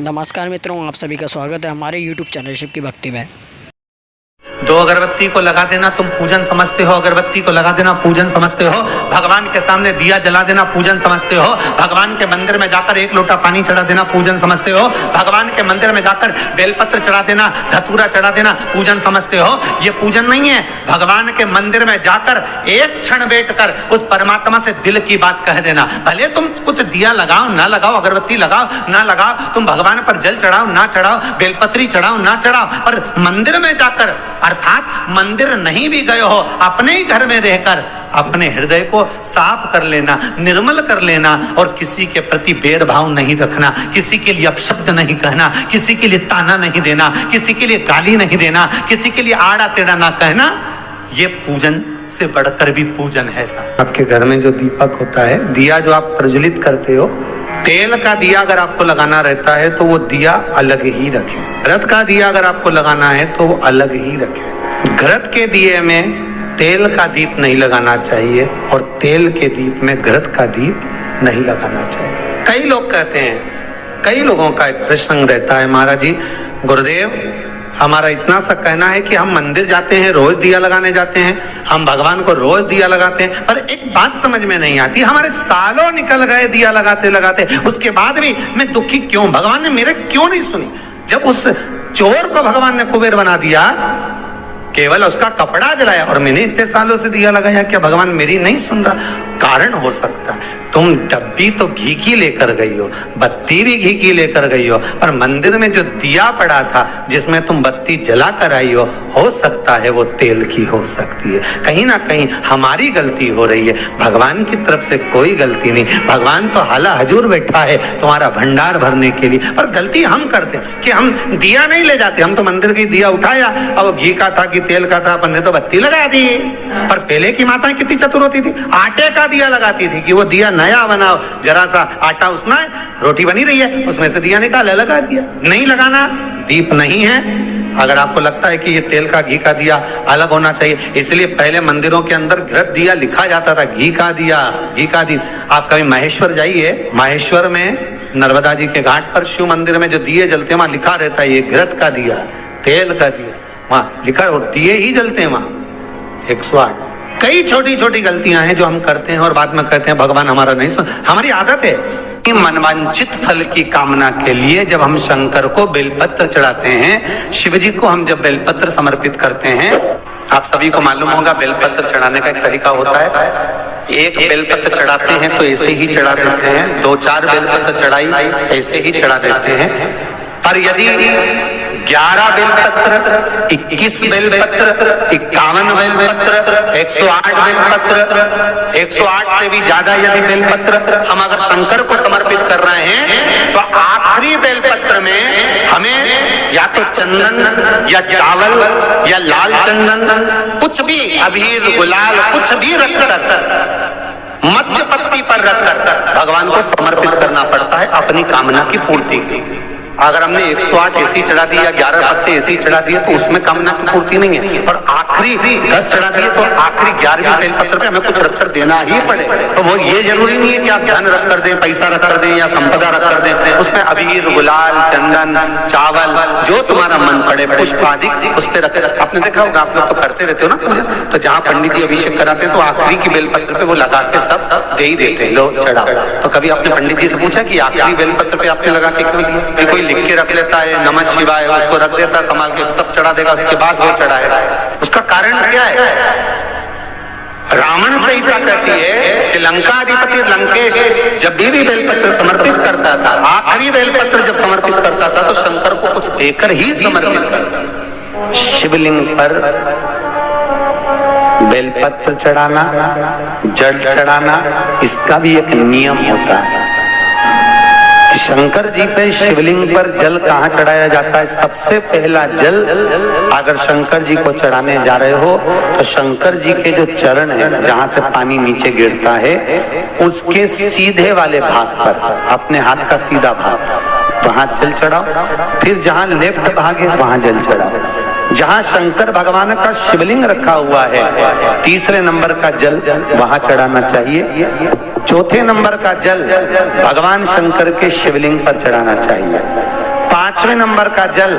नमस्कार मित्रों, आप सभी का स्वागत है हमारे YouTube चैनल शिव की भक्ति में। दो अगरबत्ती को लगा देना तुम पूजन समझते हो, अगरबत्ती को लगा देना पूजन समझते हो, भगवान के सामने दिया जला देना पूजन समझते हो, भगवान के मंदिर में जाकर एक लोटा पानी चढ़ा देना पूजन समझते हो, भगवान के मंदिर में जाकर बेलपत्र चढ़ा देना, धतूरा चढ़ा देना पूजन समझते हो। ये पूजन नहीं है। भगवान के मंदिर में जाकर एक क्षण बैठकर उस परमात्मा से दिल की बात कह देना। भले तुम कुछ दिया लगाओ ना लगाओ, अगरबत्ती लगाओ ना लगाओ, तुम भगवान पर जल चढ़ाओ ना चढ़ाओ, बेलपत्री चढ़ाओ ना चढ़ाओ, पर मंदिर में जाकर, अर्थात मंदिर नहीं भी गए हो, अपने ही घर में रहकर अपने हृदय को साफ कर लेना, निर्मल कर लेना और किसी के प्रति भेदभाव नहीं रखना, किसी के लिए अपशब्द नहीं कहना, किसी के लिए ताना नहीं देना, किसी के लिए गाली नहीं देना, किसी के लिए आड़ा टेढ़ा ना कहना। ये पूजन से बढ़कर भी पूजन है साहब। आपके घर में जो दीपक होता है, दिया जो आप प्रज्वलित करते हो, तेल का दिया अगर आपको लगाना रहता है तो वो दिया अलग ही रखें। घृत का दिया अगर आपको लगाना है तो वो अलग ही रखें। घृत के दिए में तेल का दीप नहीं लगाना चाहिए और तेल के दीप में घृत का दीप नहीं लगाना चाहिए। कई लोग कहते हैं, कई लोगों का एक प्रसंग रहता है, महाराज जी गुरुदेव हमारा इतना सा कहना है कि हम मंदिर जाते हैं, रोज दिया लगाने जाते हैं, हम भगवान को रोज दिया लगाते हैं, पर एक बात समझ में नहीं आती, हमारे सालों निकल गए दिया लगाते लगाते, उसके बाद भी मैं दुखी क्यों, भगवान ने मेरे क्यों नहीं सुनी। जब उस चोर को भगवान ने कुबेर बना दिया, केवल उसका कपड़ा जलाया और मैंने इतने सालों से दिया लगाया, क्या भगवान मेरी नहीं सुन रहा? कारण हो सकता है तुम डब्बी तो घी की लेकर गई हो, बत्ती भी घी की लेकर गई हो, पर मंदिर में जो दिया पड़ा था जिसमें तुम बत्ती जला कर आई हो सकता है वो तेल की हो सकती है। कहीं ना कहीं हमारी गलती हो रही है, भगवान की तरफ से कोई गलती नहीं। भगवान तो हाला हजूर बैठा है तुम्हारा भंडार भरने के लिए, पर गलती हम करते हैं कि हम दिया नहीं ले जाते। हम तो मंदिर की दिया उठाया, अब घी का था कि तेल का था, अपन ने तो बत्ती लगा दी। पर पहले की माताएं कितनी चतुर होती थी, आटे का दिया लगाती थी कि वो दिया नया बनाओ, जरा सा आटा उसना है, रोटी बनी रही है, उसमें से दिया निकाला लगा दिया। नहीं लगाना, दीप नहीं है। अगर आपको लगता है कि ये तेल का घी का दिया अलग होना चाहिए, इसलिए पहले मंदिरों के अंदर घृत दिया लिखा जाता था, घी का दिया, घी का दिया। आप कभी महेश्वर जाइए, महेश्वर में नर्मदा जी के घाट पर शिव मंदिर में जो दिए जलते हैं वहां लिखा रहता है ये घृत का दिया, तेल का दिया, वहां लिखा और दिए ही जलते हैं वहां 108। कई छोटी छोटी गलतियां हैं जो हम करते हैं और बाद में कहते हैं भगवान हमारा नहीं सुन। हमारी आदत है कि मनवांछित फल की कामना के लिए जब हम शंकर को बेलपत्र चढ़ाते हैं, शिव जी को हम जब बेलपत्र समर्पित करते हैं, आप सभी को मालूम होगा बेलपत्र चढ़ाने का एक तरीका होता है। एक बेलपत्र चढ़ाते हैं तो ऐसे ही चढ़ा देते हैं, 2-4 बेलपत्र चढ़ाई ऐसे ही चढ़ा देते हैं। पर यदि 11 बेलपत्र, 21 बेलपत्र, 51 बेलपत्र, 108 बेलपत्र, 108 से भी ज्यादा यदि बेलपत्र हम अगर शंकर को समर्पित कर रहे हैं तो आखिरी बेलपत्र में हमें या तो चंदन या चावल या लाल चंदन, कुछ भी अबीर गुलाल कुछ भी रखकर मध्य पत्ती पर रखकर भगवान को समर्पित करना पड़ता है अपनी कामना की पूर्ति के। अगर हमने 108 ऐसी चढ़ा दी या 11 पत्ते ऐसी चढ़ा दिए तो उसमें कामना की पूर्ति नहीं है, और आखिरी 10 चढ़ा दिए तो आखिरी 11वें बेलपत्र पे हमें कुछ रखकर देना ही पड़े। तो वो ये जरूरी नहीं है कि आप धन रख कर दें, पैसा रख कर दें या संपदा रख कर दें, उसमें अबीर गुलाल चंदन चावल जो तुम्हारा मन पड़े पुष्प आदि उस पर रख। आपने देखा होगा, आप लोग तो करते रहते हो ना पूजा, तो जहाँ पंडित जी अभिषेक कराते हैं तो आखिरी की बेलपत्र पे वो लगा के सब दे ही देते हैं, लो चढ़ा। तो कभी आपने पंडित जी से पूछा कि आखिरी बेलपत्र पे आपने लगा के क्यों दिया? कोई लिख के रख लेता है नमः शिवाय, उसको रख देता संभाल के, सब चढ़ा देगा, उसके बाद वो चढ़ाएगा। उसका कारण क्या है? रावण संहिता कहती है कि लंकाधिपति लंकेश जब भी बेलपत्र समर्पित करता था, आखिरी बेलपत्र जब समर्पित करता था तो शंकर को कुछ देकर ही समर्पित करता। शिवलिंग पर बेलपत्र चढ़ाना, जल चढ़ाना, इसका भी एक नियम होता है। शंकर जी पे शिवलिंग पर जल कहाँ चढ़ाया जाता है? सबसे पहला जल अगर शंकर जी को चढ़ाने जा रहे हो तो शंकर जी के जो चरण है जहाँ से पानी नीचे गिरता है उसके सीधे वाले भाग पर, अपने हाथ का सीधा भाग, वहां जल चढ़ाओ। फिर जहाँ लेफ्ट भाग है वहां जल चढ़ाओ। जहाँ शंकर भगवान का शिवलिंग रखा हुआ है तीसरे नंबर का जल वहां चढ़ाना चाहिए। चौथे नंबर का जल भगवान शंकर के शिवलिंग पर चढ़ाना चाहिए। 5वें नंबर का जल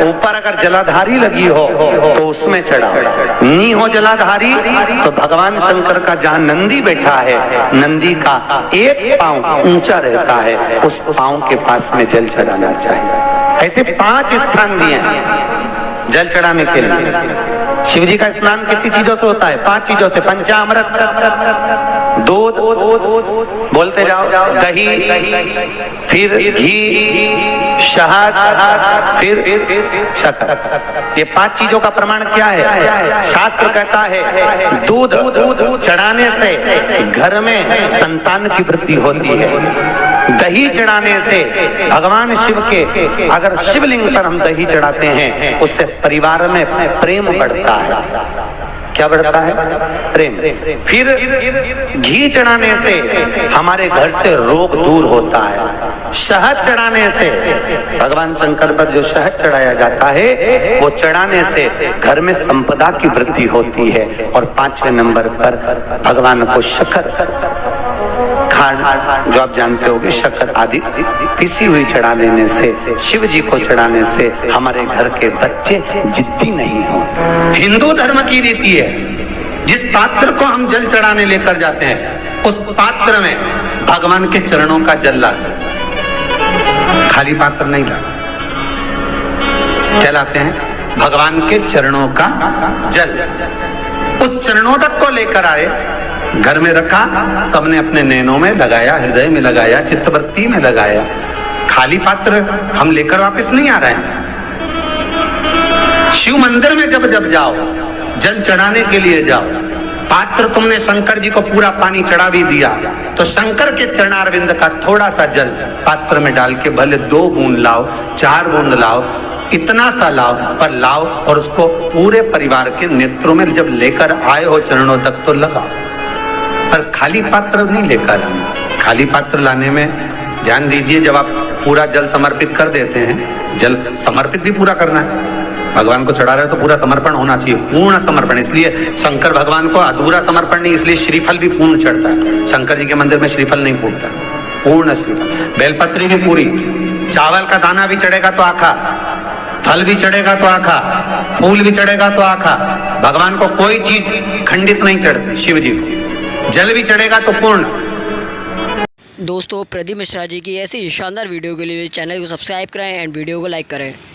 ऊपर अगर जलाधारी लगी हो तो उसमें चढ़ाओ, नी हो जलाधारी तो भगवान शंकर का जहां नंदी बैठा है, नंदी का एक पांव ऊंचा रहता है, उस पांव के पास में जल चढ़ाना चाहिए। ऐसे 5 स्थान दिए हैं जल चढ़ाने के लिए। शिव जी का स्नान कितनी चीजों से होता है? 5 चीजों से। पंचामृत, दूध, बोलते जाओ, दही, फिर घी, शहद, फिर शक्कर। ये 5 चीजों का प्रमाण क्या है? शास्त्र कहता है दूध चढ़ाने से घर में संतान की वृद्धि होती है। दही चढ़ाने से भगवान शिव के, अगर शिवलिंग पर हम दही चढ़ाते हैं, उससे परिवार में प्रेम बढ़ता है। क्या बढ़ता है? प्रेम। फिर घी चढ़ाने से हमारे घर से रोग दूर होता है। शहद चढ़ाने से, भगवान शंकर पर जो शहद चढ़ाया जाता है वो चढ़ाने से घर में संपदा की वृद्धि होती है। और 5वें नंबर पर भगवान को शक्कर, खांड जो आप जानते होंगे, शक्कर आदि पिसी हुई चढ़ा देने से, शिव जी को चढ़ाने से हमारे घर के बच्चे जिद्दी नहीं हो। हिंदू धर्म की रीति है, जिस पात्र को हम जल चढ़ाने लेकर जाते हैं उस पात्र में भगवान के चरणों का जल लाते हैं, खाली पात्र नहीं लाते। क्या लाते हैं? भगवान के चरणों का जल। उस चरणों तक को लेकर आए, घर में रखा, सबने अपने नैनों में लगाया, हृदय में लगाया, चित्तवृत्ति में लगाया। खाली पात्र हम लेकर वापस नहीं आ रहे हैं। शिव मंदिर में जब जब जाओ, जल चढ़ाने के लिए जाओ, पात्र तुमने शंकर जी को पूरा पानी चढ़ा भी दिया तो शंकर के चरणारविंद का थोड़ा सा जल पात्र में डाल के, भले 2 बूंद लाओ, 4 बूंद लाओ, इतना सा लाओ, पर लाओ और उसको पूरे परिवार के नेत्रों में जब लेकर आए हो चरणों तक तो लगाओ। पर खाली पात्र नहीं लेकर आना। खाली पात्र लाने में ध्यान दीजिए, जब आप पूरा जल समर्पित कर देते हैं, जल समर्पित भी पूरा करना है। भगवान को चढ़ा रहे हो तो पूरा समर्पण होना चाहिए, पूर्ण समर्पण। इसलिए शंकर भगवान को अधूरा समर्पण नहीं, इसलिए श्रीफल भी पूर्ण चढ़ता है। शंकर जी के मंदिर में श्रीफल नहीं फूटता, पूर्ण श्रीफल। बेलपत्री भी पूरी, चावल का दाना भी चढ़ेगा तो आखा, फल भी चढ़ेगा तो आखा, फूल भी चढ़ेगा तो आखा। भगवान को कोई चीज खंडित नहीं चढ़ती, शिव जी को जल भी चढ़ेगा तो पूर्ण। दोस्तों, प्रदीप मिश्रा जी की ऐसी शानदार वीडियो के लिए चैनल को सब्सक्राइब करें एंड वीडियो को लाइक करें।